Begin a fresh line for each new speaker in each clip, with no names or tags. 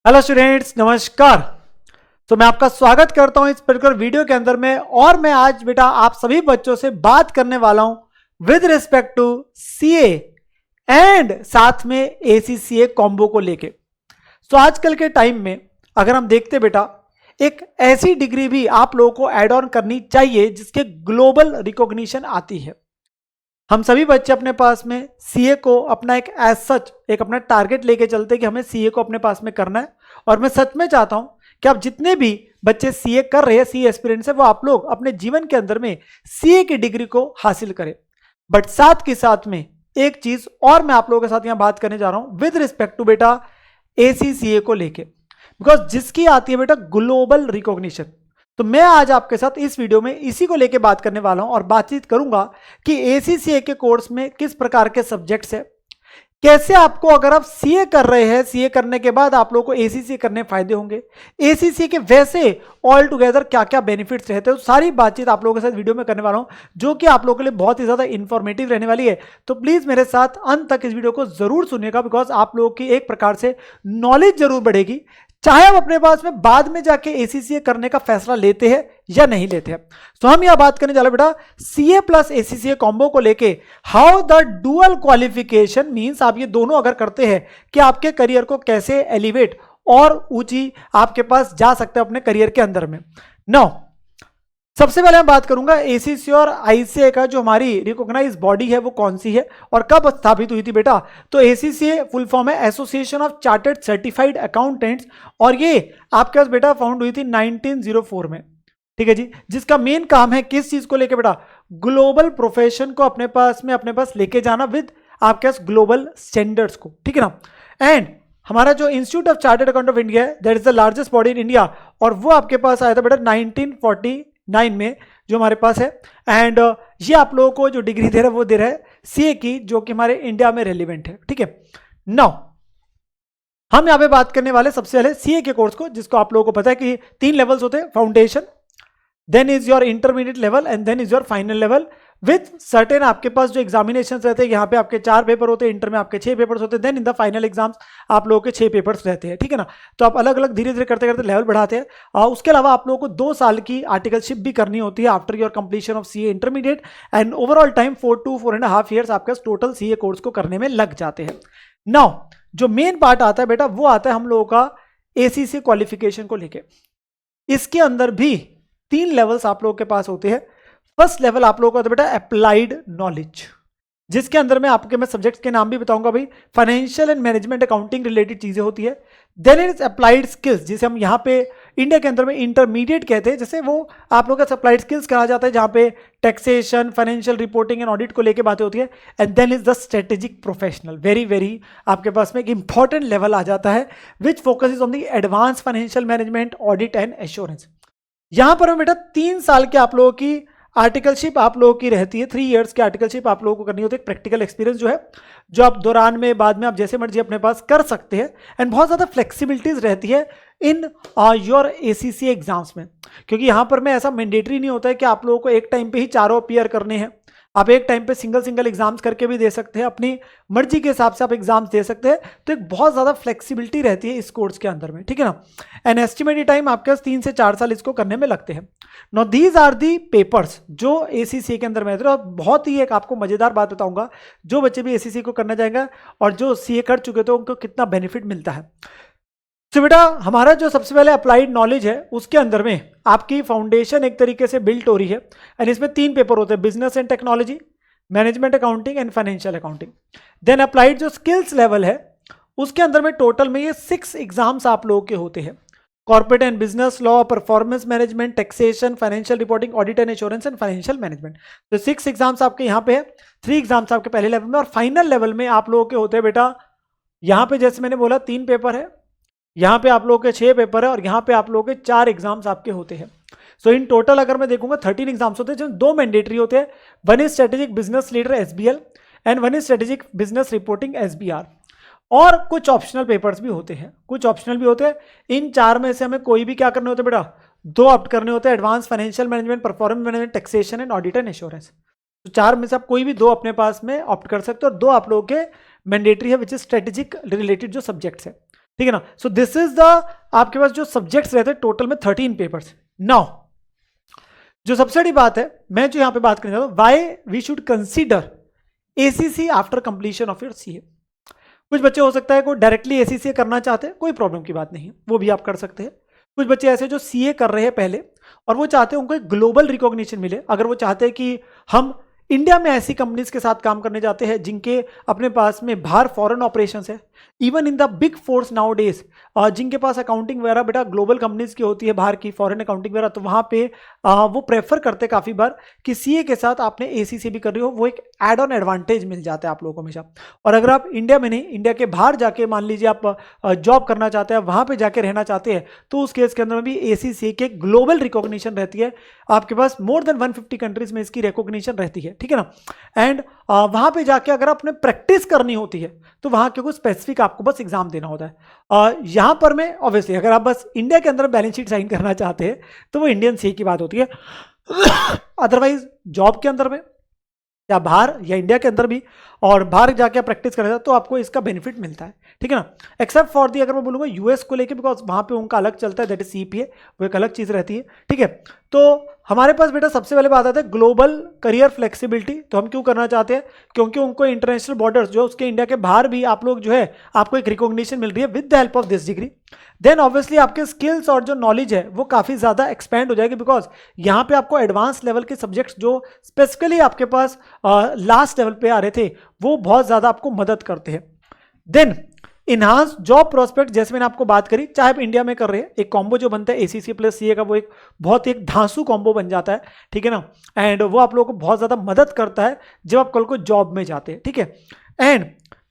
Hello students, नमस्कार। तो मैं आपका स्वागत करता हूं इस पर्टिकुलर वीडियो के अंदर में। और मैं आज बेटा आप सभी बच्चों से बात करने वाला हूं with respect to CA and साथ में एसीसीए कॉम्बो को लेके। तो आजकल के टाइम में अगर हम देखते बेटा, एक ऐसी डिग्री भी आप लोगों को ऐड ऑन करनी चाहिए जिसके ग्लोबल रिकॉग्निशन आती है। हम सभी बच्चे अपने पास में सीए को अपना एक एज सच एक अपना टारगेट लेके चलते कि हमें सीए को अपने पास में करना है। और मैं सच में चाहता हूं कि आप जितने भी बच्चे सीए कर रहे हैं, सीए एस्पिरेंट्स है, वो आप लोग अपने जीवन के अंदर में सीए की डिग्री को हासिल करें। बट साथ के साथ में एक चीज और मैं आप लोगों के साथ यहां बात करने जा रहा हूं विद रिस्पेक्ट टू बेटा एसीसीए को लेके, बिकॉज जिसकी आती है बेटा ग्लोबल रिकॉग्निशन। तो मैं आज आपके साथ इस वीडियो में इसी को लेके बात करने वाला हूं और बातचीत करूंगा कि एसीसीए के कोर्स में किस प्रकार के सब्जेक्ट्स है, कैसे आपको अगर आप सीए कर रहे हैं, सीए करने के बाद आप लोगों को एसीसीए करने फायदे होंगे, एसीसीए के वैसे ऑल टुगेदर क्या क्या बेनिफिट्स रहते हैं। तो सारी बातचीत आप लोगों के साथ वीडियो में करने वाला हूं जो कि आप लोगों के लिए बहुत ही ज्यादा इंफॉर्मेटिव रहने वाली है। तो प्लीज मेरे साथ अंत तक इस वीडियो को जरूर सुनिएगा, बिकॉज आप लोगों की एक प्रकार से नॉलेज जरूर बढ़ेगी, चाहे आप अपने पास में बाद में जाके एसीसीए करने का फैसला लेते हैं या नहीं लेते हैं। तो हम यह बात करने जा रहे बेटा सीए प्लस एसीसीए कॉम्बो को लेके, how the dual qualification means आप ये दोनों अगर करते हैं कि आपके करियर को कैसे एलिवेट और ऊंची आपके पास जा सकते हैं अपने करियर के अंदर में। नाउ सबसे पहले मैं बात करूंगा एसीसी और आईसीए का जो हमारी रिकॉग्नाइज बॉडी है वो कौन सी है और कब स्थापित हुई थी बेटा। तो एसीसीए फुल फॉर्म है association of chartered certified accountants, और ये आपके पास बेटा फाउंड हुई थी 1904 में। ठीक है जी, जिसका मेन काम है किस चीज को लेके बेटा, ग्लोबल प्रोफेशन को अपने पास लेके जाना विद आपके पास ग्लोबल स्टैंडर्ड्स को। ठीक है ना। एंड हमारा जो institute of chartered account of India है, that is the largest body in India, और वो आपके पास आया था बेटा 1949 में जो हमारे पास है। एंड ये आप लोगों को जो डिग्री दे रहा है वो दे रहा है सीए की, जो कि हमारे इंडिया में रेलिवेंट है। ठीक है। नाउ हम यहां पे बात करने वाले सबसे पहले सीए के कोर्स को, जिसको आप लोगों को पता है कि 3 लेवल्स होते हैं, foundation, then is your intermediate level and then is your final level with certain आपके पास जो एग्जामिनेशन रहते हैं। यहाँ पे आपके 4 पेपर होते हैं, इंटर में आपके 6 पेपर्स होते हैं, then in the final exams आप लोगों के 6 पेपर्स रहते हैं। ठीक है ना। तो आप अलग अलग धीरे धीरे करते करते लेवल बढ़ाते हैं। उसके अलावा आप लोगों को 2 साल की आर्टिकलशिप भी करनी होती है after your completion of CA intermediate, and overall time 4 to 4.5 years आपके टोटल सीए कोर्स को करने में लग जाते हैं। नाउ जो मेन पार्ट आता है बेटा वो आता है हम लोगों का एसीसी क्वालिफिकेशन को लेके। इसके अंदर भी 3 लेवल्स आप लोगों के पास होते हैं। फर्स्ट लेवल आप लोगों को होता है बेटा अप्लाइड नॉलेज, जिसके अंदर में आपके मैं सब्जेक्ट्स के नाम भी बताऊंगा भाई। Financial and management accounting related चीजें होती है। Then it is applied skills, जिसे हम यहाँ पे इंडिया के अंदर में इंटरमीडिएट कहते हैं, जैसे वो आप लोगों का अप्लाइड स्किल्स कहा जाता है, जहाँ पे taxation, financial reporting and audit को लेकर बातें होती है। And then is the strategic professional, very very आपके पास में एक इंपॉर्टेंट लेवल आ जाता है which focus on the advance financial management, audit and assurance. यहां पर बेटा 3 साल के आप लोगों की आर्टिकलशिप आप लोगों की रहती है, 3 इयर्स की आर्टिकलशिप आप लोगों को करनी होती है। प्रैक्टिकल एक्सपीरियंस जो है, जो आप दौरान में बाद में आप जैसे मर्जी अपने पास कर सकते हैं। एंड बहुत ज़्यादा फ्लेक्सिबिलिटीज रहती है इन योर एसीसी एग्जाम्स में, क्योंकि यहाँ पर में ऐसा मैंडेटरी नहीं होता है कि आप लोगों को एक टाइम पे ही चारों अपीयर करने हैं। आप एक टाइम पे सिंगल एग्जाम्स करके भी दे सकते हैं, अपनी मर्जी के हिसाब से आप एग्जाम्स दे सकते हैं। तो एक बहुत ज़्यादा फ्लेक्सिबिलिटी रहती है इस कोर्स के अंदर में। ठीक है ना। एन एस्टिमेटेड टाइम आपके पास 3 से 4 साल इसको करने में लगते हैं। No these are the papers जो एसीसी के अंदर में रहते हैं। और बहुत ही एक आपको मजेदार बात बताऊंगा, जो बच्चे भी एसीसी को करना चाहेंगे और जो सीए कर चुके थे उनको कितना बेनिफिट मिलता है। तो बेटा हमारा जो सबसे पहले अप्लाइड नॉलेज है उसके अंदर में आपकी फाउंडेशन एक तरीके से बिल्ट हो रही है। एंड इसमें 3 पेपर होते हैं, business and technology, management accounting and financial accounting. Then applied जो स्किल्स लेवल है उसके अंदर में टोटल में ये 6 एग्जाम्स आप लोगों के होते हैं। Corporate and business law, performance management, taxation, financial reporting, audit and assurance and financial management. तो 6 एग्जाम्स आपके यहाँ पे है, 3 एग्जाम्स आपके पहले लेवल में, और फाइनल लेवल में आप लोगों के होते हैं बेटा, यहाँ पे जैसे मैंने बोला 3 पेपर है, यहाँ पे आप लोगों के 6 पेपर है, और यहाँ पे आप लोगों के 4 एग्जाम्स आपके होते हैं। सो इन टोटल अगर मैं देखूंगा 13 एग्जाम्स होते हैं, जिसमें 2 मैंडेटरी होते हैं। 1 is strategic business leader SBL and 1 is strategic business reporting SBR। और कुछ ऑप्शनल पेपर्स भी होते हैं, कुछ ऑप्शनल भी होते हैं। इन 4 में से हमें कोई भी क्या करने होते हैं बेटा, 2 ऑप्ट करने होते हैं, advance financial management, performance management, taxation and audit and assurance. तो 4 में से आप कोई भी 2 अपने पास में ऑप्ट कर सकते हो, और 2 आप लोगों के मैंडेटरी है विच इज स्ट्रेटेजिक रिलेटेड जो सब्जेक्ट्स है। ठीक है ना। सो दिस इज द आपके पास जो सब्जेक्ट्स रहते हैं टोटल में 13 पेपर्स। नाउ जो सबसे बड़ी बात है, मैं जो यहां पे बात करने जा रहा हूं, why we should consider ACC after completion of your CA. कुछ बच्चे हो सकता है को डायरेक्टली एसीसी करना चाहते हैं, कोई प्रॉब्लम की बात नहीं है, वो भी आप कर सकते हैं। कुछ बच्चे ऐसे जो सीए कर रहे हैं पहले और वो चाहते हैं उनको एक ग्लोबल रिकॉग्निशन मिले। अगर वो चाहते हैं कि हम इंडिया में ऐसी कंपनीज के साथ काम करने जाते हैं जिनके अपने पास में बाहर फॉरेन ऑपरेशंस है, even in the big force now days, जिनके पास अकाउंटिंग वगैरह बेटा ग्लोबल कंपनीज की होती है, बाहर की फॉरेन अकाउंटिंग वगैरह, तो वहां पे वो प्रेफर करते काफी बार कि सीए के साथ आपने एसीसी भी कर रही हो, वो एक एड ऑन एडवांटेज मिल जाता है आप लोगों को हमेशा। और अगर आप इंडिया में नहीं, इंडिया के बाहर जाके मान लीजिए आप जॉब करना चाहते हैं, वहां पे जाके रहना चाहते हैं, तो उस केस के अंदर में भी एसीसी के ग्लोबल रिकॉग्निशन रहती है। आपके पास मोर देन 150 कंट्रीज में इसकी रिकॉग्निशन रहती है, ठीक है ना। एंड वहां पे जाके अगर आपने प्रैक्टिस करनी होती है तो वहां के कुछ स्पेसिफिक आपको बस एग्जाम देना होता है। यहां पर मैं ऑब्वियसली अगर आप बस इंडिया के अंदर बैलेंस शीट साइन करना चाहते हैं तो वो इंडियन सीए की बात होती है। अदरवाइज जॉब के अंदर में या बाहर या इंडिया के अंदर भी और बाहर जाके प्रैक्टिस करेगा तो आपको इसका बेनिफिट मिलता है, ठीक है ना। एक्सेप्ट फॉर दी अगर मैं बोलूंगा यूएस को लेके, बिकॉज वहां पे उनका अलग चलता है, दैट इज सीपीए, वो एक अलग चीज रहती है, ठीक है। तो हमारे पास बेटा सबसे पहले बात आती है ग्लोबल करियर फ्लेक्सिबिलिटी। तो हम क्यों करना चाहते हैं, क्योंकि उनको इंटरनेशनल बॉर्डर्स जो उसके इंडिया के बाहर भी आप लोग जो है आपको एक रिकॉग्निशन मिल रही है with the help of this degree. Then obviously आपके स्किल्स और जो नॉलेज है वो काफी ज्यादा एक्सपेंड हो जाएगी, बिकॉज यहाँ पे आपको एडवांस लेवल के सब्जेक्ट्स जो स्पेसिफिकली आपके पास लास्ट लेवल पे आ रहे थे वो बहुत ज्यादा आपको मदद करते हैं। देन इनहांस जॉब प्रोस्पेक्ट, जैसे मैंने आपको बात करी, चाहे आप इंडिया में कर रहे हैं, एक कॉम्बो जो बनता है एसीसी प्लस सीए का, वो एक बहुत ही एक धांसू कॉम्बो बन जाता है, ठीक है ना। एंड वो आप लोगों को बहुत ज्यादा मदद करता है जब आप कल को जॉब में जाते हैं, ठीक है। एंड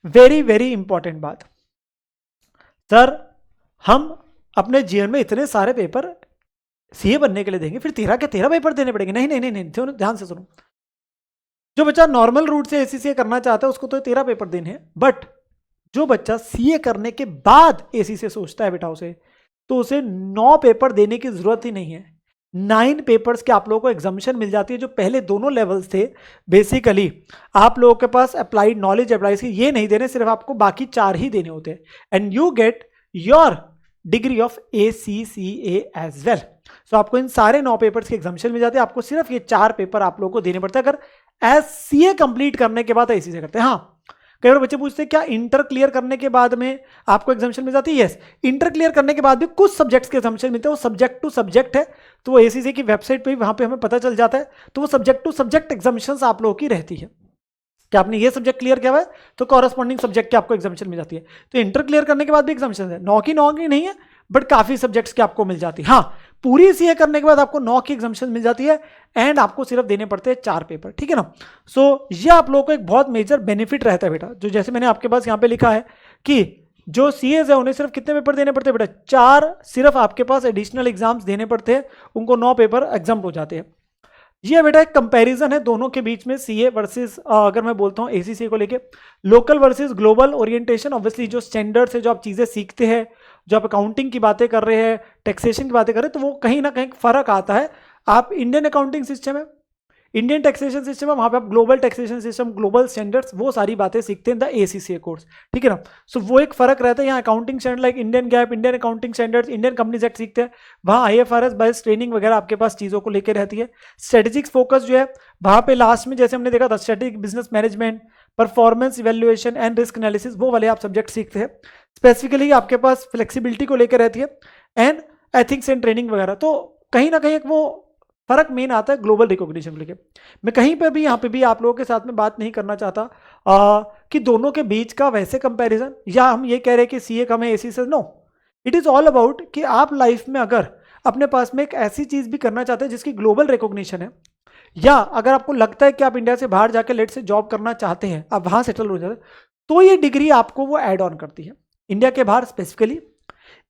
वेरी वेरी इंपॉर्टेंट बात, सर हम अपने जीवन में इतने सारे पेपर सीए बनने के लिए देंगे, फिर 13 के 13 पेपर देने पड़ेंगे। नहीं नहीं नहीं नहीं, ध्यान से सुनो। जो बच्चा नॉर्मल रूट से एसीसी करना चाहता है उसको तो 13 पेपर देने हैं, बट जो बच्चा सीए करने के बाद एसीसी सोचता है बेटा उसे, तो उसे 9 पेपर देने की जरूरत ही नहीं है। 9 पेपर्स के आप लोगों को एग्जामिशन मिल जाती है। जो पहले दोनों लेवल्स थे बेसिकली आप लोगों के पास अप्लाइड नॉलेज, अप्लाई स्किल, ये नहीं देने, सिर्फ आपको बाकी 4 ही देने होते हैं, and you get your degree of ACCA as well. So आपको इन सारे 9 पेपर्स के एग्जामिशन मिल जाते हैं। आपको सिर्फ ये 4 पेपर आप लोगों को देने पड़ते हैं अगर एज सीए कंप्लीट करने के बाद एसीसी करते हैं। हाँ, कई बार बच्चे पूछते हैं क्या इंटर क्लियर करने के बाद में आपको एग्जामिशन मिल जाती है? यस, इंटर क्लियर करने के बाद भी कुछ सब्जेक्ट्स के एग्जामिशन मिलते हैं, वो सब्जेक्ट टू सब्जेक्ट है, तो वो एसीसी की वेबसाइट पे भी वहां पे हमें पता चल जाता है। तो वो सब्जेक्ट टू सब्जेक्ट एग्जामिशन आप लोगों की रहती है कि आपने ये सब्जेक्ट क्लियर किया हुआ है तो कॉरेस्पॉन्डिंग सब्जेक्ट की आपको एग्जामिशन मिल जाती है। तो इंटर क्लियर करने के बाद भी एग्जामिशन है, 9 की नहीं है, बट काफी सब्जेक्ट्स की आपको मिल जाती है। हाँ, पूरी सीए करने के बाद आपको 9 की एग्जामिशन मिल जाती है एंड आपको सिर्फ देने पड़ते हैं 4 पेपर, ठीक है ना। सो ये आप लोगों को एक बहुत मेजर बेनिफिट रहता है बेटा। जो जैसे मैंने आपके पास यहाँ पे लिखा है कि जो सीएज है उन्हें सिर्फ कितने पेपर देने पड़ते हैं बेटा? 4 सिर्फ आपके पास एडिशनल एग्जाम्स देने पड़ते हैं, उनको 9 पेपर एग्जाम हो जाते हैं। ये बेटा एक कंपैरिजन है दोनों के बीच में, सीए वर्सेस अगर मैं बोलता हूँ एसीसी को लेके, local versus global orientation. Obviously जो स्टैंडर्ड्स है, जो आप चीजें सीखते हैं, जो आप अकाउंटिंग की बातें कर रहे हैं, टैक्सेशन की बातें कर रहे हैं, तो वो कहीं ना कहीं फर्क आता है। आप इंडियन अकाउंटिंग सिस्टम है, इंडियन टैक्सेशन सिस्टम है, वहां पे आप global taxation system, global standards, वो सारी बातें सीखते हैं द एसीसी कोर्स, ठीक है ना। सो वो एक फर्क रहता है। यहाँ accounting standard like Indian gap, Indian accounting standards, Indian companies act सीखते हैं, वहाँ IFRS बेस्ड ट्रेनिंग वगैरह आपके पास चीजों को लेकर रहती है। स्ट्रेटेजिक फोकस जो है वहां पे लास्ट में जैसे हमने देखा था, strategic business management, performance evaluation and risk analysis, वो वाले आप सब्जेक्ट सीखते हैं। स्पेसिफिकली आपके पास फ्लेक्सिबिलिटी को लेकर रहती है एंड एथिक्स एंड ट्रेनिंग वगैरह। तो कहीं ना कहीं एक वो फर्क मेन आता है ग्लोबल रिकॉग्निशन को लेकर। मैं कहीं पर भी यहाँ पे भी आप लोगों के साथ में बात नहीं करना चाहता कि दोनों के बीच का वैसे कंपैरिजन, या हम ये कह रहे हैं कि सीए कम है एसी से, no, it is all about कि आप लाइफ में अगर अपने पास में एक ऐसी चीज भी करना चाहते हैं जिसकी ग्लोबल रिकॉग्निशन है, या अगर आपको लगता है कि आप इंडिया से बाहर जाकर लेट से जॉब करना चाहते हैं, आप वहां सेटल हो जाते हैं, तो ये डिग्री आपको वो एड ऑन करती है। इंडिया के बाहर specifically,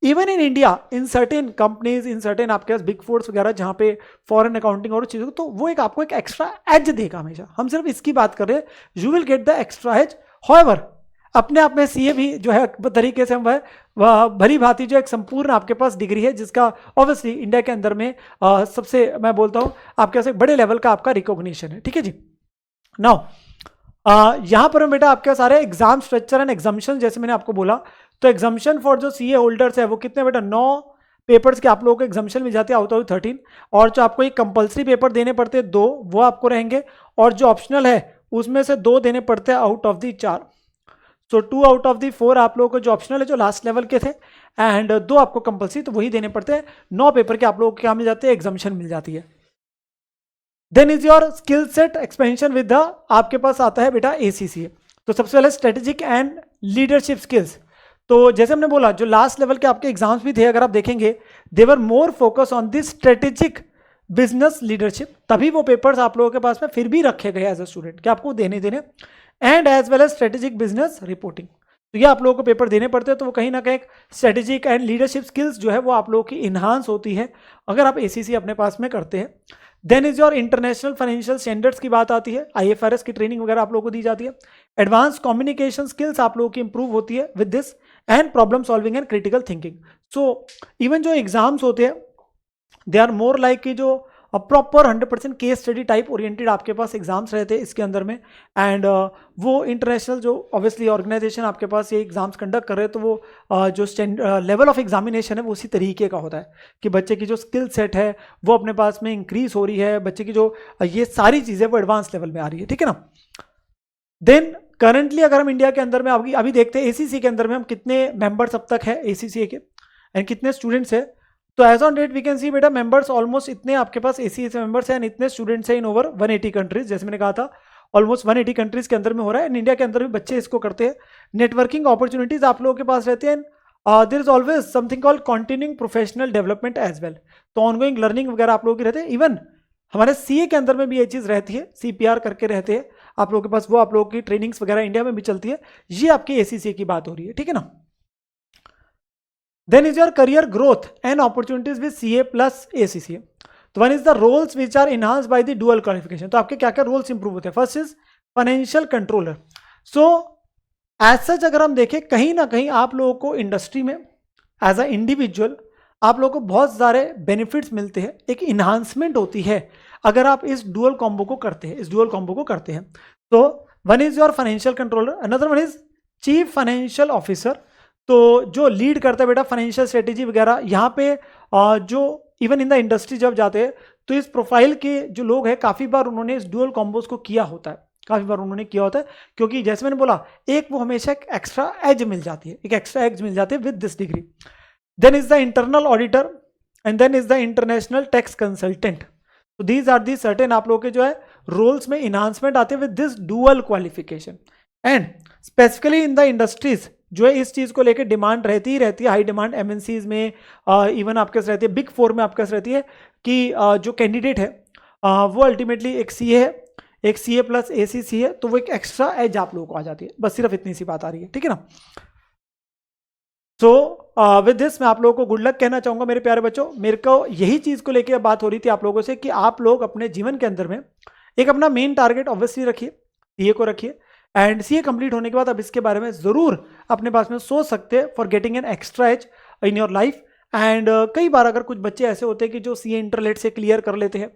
even in India, in certain companies, in certain आपके पास बिग फोर्स वगैरह जहां पे फॉरेन अकाउंटिंग और चीजों, तो वो एक आपको एक एक्स्ट्रा एज देगा हमेशा। हम सिर्फ इसकी बात कर रहे हैं, you will get the extra edge. However अपने आप में सीए भी जो है तरीके से वह भली भांति जो एक संपूर्ण आपके पास डिग्री है, जिसका ऑब्वियसली इंडिया के अंदर में सबसे मैं बोलता हूं आपके पास एक बड़े लेवल का आपका रिकॉग्निशन है, ठीक है जी। नाउ यहां पर बेटा आपके सारे एग्जाम स्ट्रक्चर एंड एग्जामिशन जैसे मैंने आपको बोला, तो एग्जाम्शन फॉर जो सीए होल्डर्स है वो कितने बेटा 9 पेपर्स के आप लोगों को एग्जाम्शन मिल जाते हैं आउट ऑफ 13, और जो आपको एक कंपलसरी पेपर देने पड़ते हैं 2 वो आपको रहेंगे, और जो ऑप्शनल है उसमें से 2 देने पड़ते हैं out of the 4। So 2 out of the 4 आप लोगों को जो ऑप्शनल है जो लास्ट लेवल के थे, एंड 2 आपको कंपलसरी, तो वही देने पड़ते हैं। 9 पेपर के आप लोगों को क्या मिल जाते हैं, एग्जाम्शन मिल जाती है। Then is your skill set expansion with the, आपके पास आता है बेटा ACCA। तो सबसे पहले स्ट्रेटेजिक एंड लीडरशिप स्किल्स। तो जैसे हमने बोला जो लास्ट लेवल के आपके एग्जाम्स भी थे, अगर आप देखेंगे they were more focus on this strategic business leadership, तभी वो पेपर्स आप लोगों के पास में फिर भी रखे गए एज अ स्टूडेंट कि आपको देने and as well as strategic business reporting. तो ये आप लोगों को पेपर देने पड़ते हैं, तो वो कहीं ना कहीं स्ट्रेटेजिक एंड लीडरशिप स्किल्स जो है वो आप लोगों की इन्हांस होती है अगर आप ACC अपने पास में करते हैं। Then is your international financial standards की बात आती है, IFRS की ट्रेनिंग वगैरह आप लोगों को दी जाती है। एडवांस कम्युनिकेशन स्किल्स आप लोगों की इंप्रूव होती है with this, and problem solving and critical thinking. So even जो एग्जाम्स होते हैं दे आर मोर लाइक कि जो proper 100% case study type oriented आपके पास एग्जाम्स रहते हैं इसके अंदर में, एंड वो इंटरनेशनल जो ऑब्वियसली ऑर्गेनाइजेशन आपके पास ये एग्जाम्स कंडक्ट कर रहे हैं, तो वो जो लेवल ऑफ एग्जामिनेशन है वो उसी तरीके का होता है कि बच्चे की जो स्किल सेट है वो अपने पास में इंक्रीज हो रही है, बच्चे की जो ये सारी चीज़ें वो एडवांस लेवल में आ रही है, ठीक है ना। देन करंटली अगर हम इंडिया के अंदर में अभी देखते हैं ACC के अंदर में हम कितने मेंबर्स अब तक है ACCA के, एंड कितने स्टूडेंट्स है। तो as on date we can see बेटा मेंबर्स ऑलमोस्ट इतने आपके पास ACC मेंबर्स हैं, इतने स्टूडेंट्स हैं इन ओवर 180 कंट्रीज, जैसे मैंने कहा था ऑलमोस्ट 180 कंट्रीज के अंदर में हो रहा है, एंड इंडिया के अंदर भी बच्चे इसको करते हैं। नेटवर्किंग अपॉर्चुनिटीज आप लोगों के पास रहते हैं, there is always something called continuing professional development as well, तो ऑनगोइंग लर्निंग वगैरह आप लोगों की रहते हैं। इवन हमारे CA के अंदर में भी ये चीज़ रहती है, CPR करके रहते हैं आप लोगों के पास, वो आप लोगों की ट्रेनिंग्स वगैरह इंडिया में भी चलती है। ये आपकी ACCA की बात हो रही है, ठीक है ना। Then is your career growth and opportunities with CA plus ACCA. तो one is the roles which are enhanced by the dual qualification. तो आपके क्या क्या रोल्स इंप्रूव होते हैं। First is financial controller. So as such अगर हम देखें कहीं ना कहीं आप लोगों को इंडस्ट्री में एज अ इंडिविजुअल आप लोगों को बहुत सारे बेनिफिट्स मिलते हैं, एक इन्हांसमेंट होती है अगर आप इस डुअल कॉम्बो को करते हैं, तो one is your financial controller, another one is chief financial officer. तो जो लीड करता है बेटा फाइनेंशियल स्ट्रेटेजी वगैरह, यहाँ पे जो इवन इन द इंडस्ट्री जब जाते हैं तो इस प्रोफाइल के जो लोग हैं काफ़ी बार उन्होंने इस डुअल कॉम्बोज को किया होता है, क्योंकि जैसे मैंने बोला एक वो हमेशा एक एक्स्ट्रा एज मिल जाती है, with this degree. Then is the internal auditor, and then is the international tax consultant. तो दीज आर दी सर्टेन आप लोगों के जो है रोल्स में इन्हांसमेंट आते हैं with this dual qualification. And specifically in the industries जो है इस चीज़ को लेकर डिमांड रहती ही रहती है, हाई डिमांड MNCs में, इवन आपके पास रहती है, बिग 4 में आपके पास रहती है कि जो कैंडिडेट है वो अल्टीमेटली एक CA है, एक CA प्लस ACC है, तो वो एक एक्स्ट्रा एज आप लोगों को आ जाती है, बस सिर्फ इतनी सी बात आ रही है, ठीक है ना। सो विद दिस मैं आप लोगों को गुड लक कहना चाहूँगा मेरे प्यारे बच्चों। मेरे को यही चीज़ को लेकर बात हो रही थी आप लोगों से कि आप लोग अपने जीवन के अंदर में एक अपना मेन टारगेट ऑब्वियसली रखिए, CA को रखिए, एंड CA कंप्लीट होने के बाद अब इसके बारे में ज़रूर अपने पास में सोच सकते हैं for getting an extra edge in your life. And कई बार अगर कुछ बच्चे ऐसे होते हैं कि जो CA इंटरलेट से क्लियर कर लेते हैं,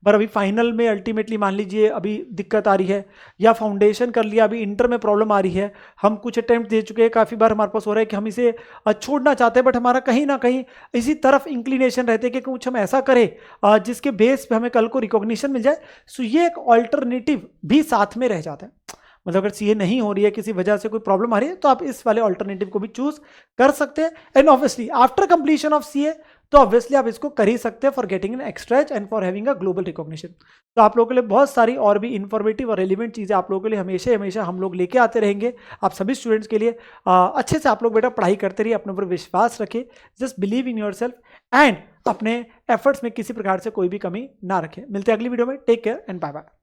पर अभी फाइनल में अल्टीमेटली मान लीजिए अभी दिक्कत आ रही है, या फाउंडेशन कर लिया अभी इंटर में प्रॉब्लम आ रही है, हम कुछ अटैम्प्ट दे चुके हैं, काफ़ी बार हमारे पास हो रहा है कि हम इसे छोड़ना चाहते हैं, बट हमारा कहीं ना कहीं इसी तरफ इंक्लिनेशन रहते हैं कि कुछ हम ऐसा करें जिसके बेस पे हमें कल को रिकॉग्निशन मिल जाए। सो ये एक ऑल्टरनेटिव भी साथ में रह जाता है, मतलब अगर CA नहीं हो रही है, किसी वजह से कोई प्रॉब्लम आ रही है, तो आप इस वाले ऑल्टरनेटिव को भी चूज कर सकते हैं। And obviously after completion of CA तो ऑब्वियसली आप इसको कर ही सकते हैं for getting an extra edge and for having a global recognition. तो आप लोगों के लिए बहुत सारी और भी इन्फॉर्मेटिव और रेलिवेंट चीज़ें आप लोगों के लिए हमेशा हम लोग लेके आते रहेंगे। आप सभी स्टूडेंट्स के लिए अच्छे से आप लोग बेटा पढ़ाई करते रहिए, अपने ऊपर विश्वास रखिए, just believe in your self and अपने एफर्ट्स में किसी प्रकार से कोई भी कमी ना रखें। मिलते हैं अगली वीडियो में, take care and bye bye.